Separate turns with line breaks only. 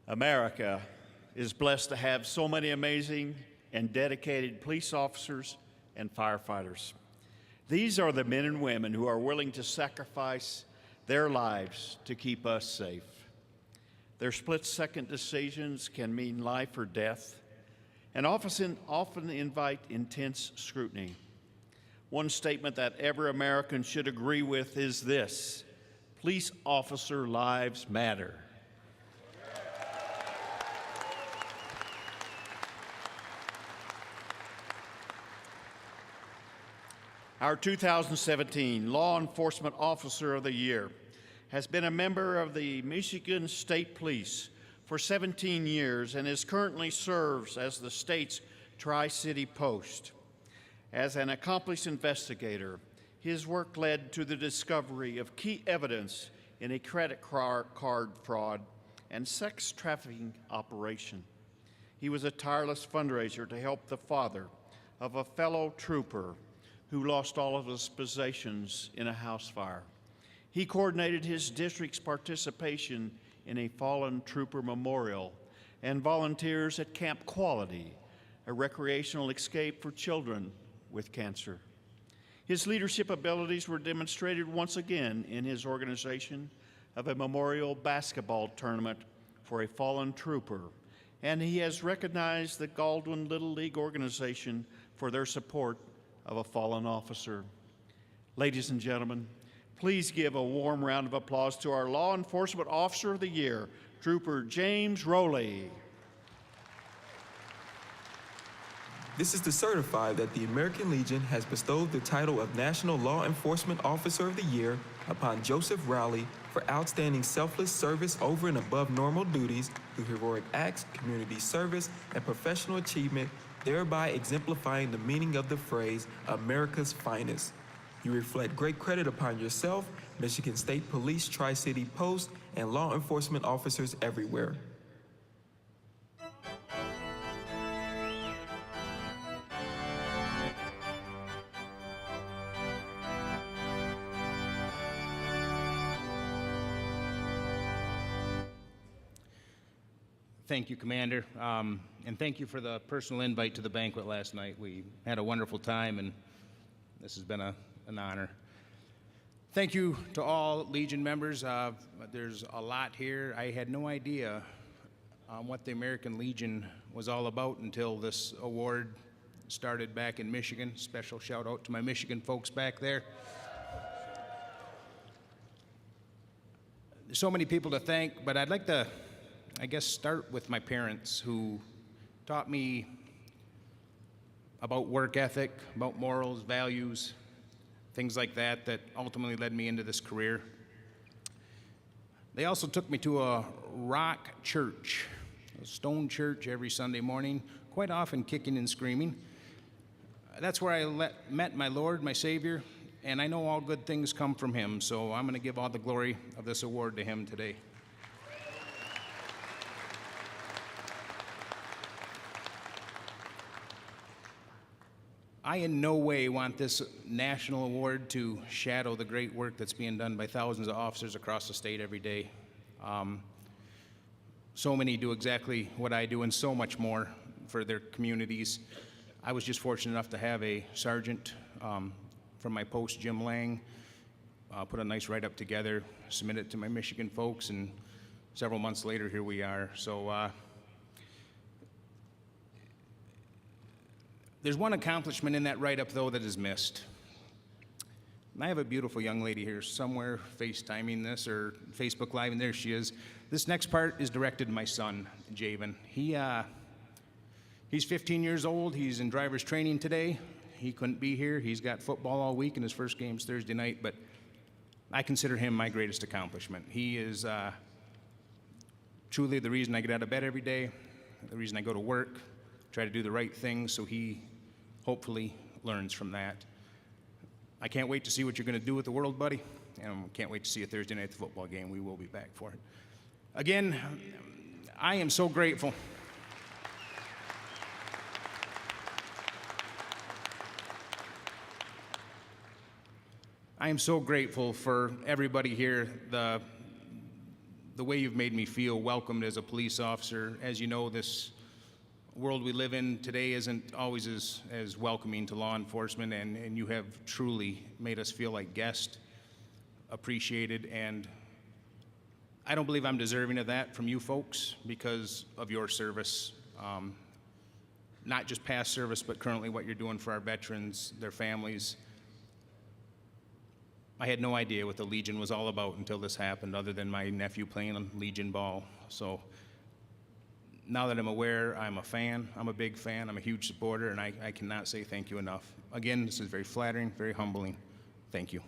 America is blessed to have so many amazing and dedicated police officers and firefighters. These are the men and women who are willing to sacrifice their lives to keep us safe. Their split-second decisions can mean life or death, and often invite intense scrutiny. One statement that every American should agree with is this: police officer lives matter. Our 2017 Law Enforcement Officer of the Year has been a member of the Michigan State Police for 17 years and currently serves as the state's Tri-City Post. As an accomplished investigator, his work led to the discovery of key evidence in a credit card fraud and sex trafficking operation. He was a tireless fundraiser to help the father of a fellow trooper who lost all of his possessions in a house fire. He coordinated his district's participation in a fallen trooper memorial and volunteers at Camp Quality, a recreational escape for children with cancer. His leadership abilities were demonstrated once again in his organization of a memorial basketball tournament for a fallen trooper, and he has recognized the Baldwin Little League organization for their support of a fallen officer. Ladies and gentlemen, please give a warm round of applause to our Law Enforcement Officer of the Year, Trooper James Rowley.
This is to certify that the American Legion has bestowed the title of National Law Enforcement Officer of the Year upon Joseph Rowley for outstanding selfless service over and above normal duties through heroic acts, community service, and professional achievement, thereby exemplifying the meaning of the phrase, America's finest. You reflect great credit upon yourself, Michigan State Police, Tri-City Post, and law enforcement officers everywhere.
Thank you, Commander, and thank you for the personal invite to the banquet last night. We had a wonderful time, and this has been an honor. Thank you to all Legion members. There's a lot here. I had no idea what the American Legion was all about until this award started back in Michigan. Special shout out to my Michigan folks back there. There's so many people to thank, but I'd like to start with my parents, who taught me about work ethic, about morals, values, things like that, that ultimately led me into this career. They also took me to a rock church, a stone church every Sunday morning, quite often kicking and screaming. That's where I met my Lord, my Savior, and I know all good things come from Him, so I'm going to give all the glory of this award to Him today. I in no way want this national award to shadow the great work that's being done by thousands of officers across the state every day. So many do exactly what I do and so much more for their communities. I was just fortunate enough to have a sergeant from my post, Jim Lang, put a nice write-up together, submit it to my Michigan folks, and several months later, here we are. So. There's one accomplishment in that write-up, though, that is missed. And I have a beautiful young lady here somewhere FaceTiming this or Facebook Live, and there she is. This next part is directed to my son, Javen. He's 15 years old. He's in driver's training today. He couldn't be here. He's got football all week, and his first game's Thursday night, but I consider him my greatest accomplishment. He is truly the reason I get out of bed every day, the reason I go to work, try to do the right thing, so he hopefully learns from that. I can't wait to see what you're going to do with the world, buddy, and I can't wait to see you Thursday night at the football game. We will be back for it. Again, I am so grateful. I am so grateful for everybody here, the the way you've made me feel welcomed as a police officer. As you know, this world we live in today isn't always as welcoming to law enforcement, and you have truly made us feel like guests, appreciated, and I don't believe I'm deserving of that from you folks because of your service. Not just past service, but currently what you're doing for our veterans, their families. I had no idea what the Legion was all about until this happened, other than my nephew playing on Legion ball. So now that I'm aware, I'm a fan. I'm a big fan. I'm a huge supporter, and I cannot say thank you enough. Again, this is very flattering, very humbling. Thank you.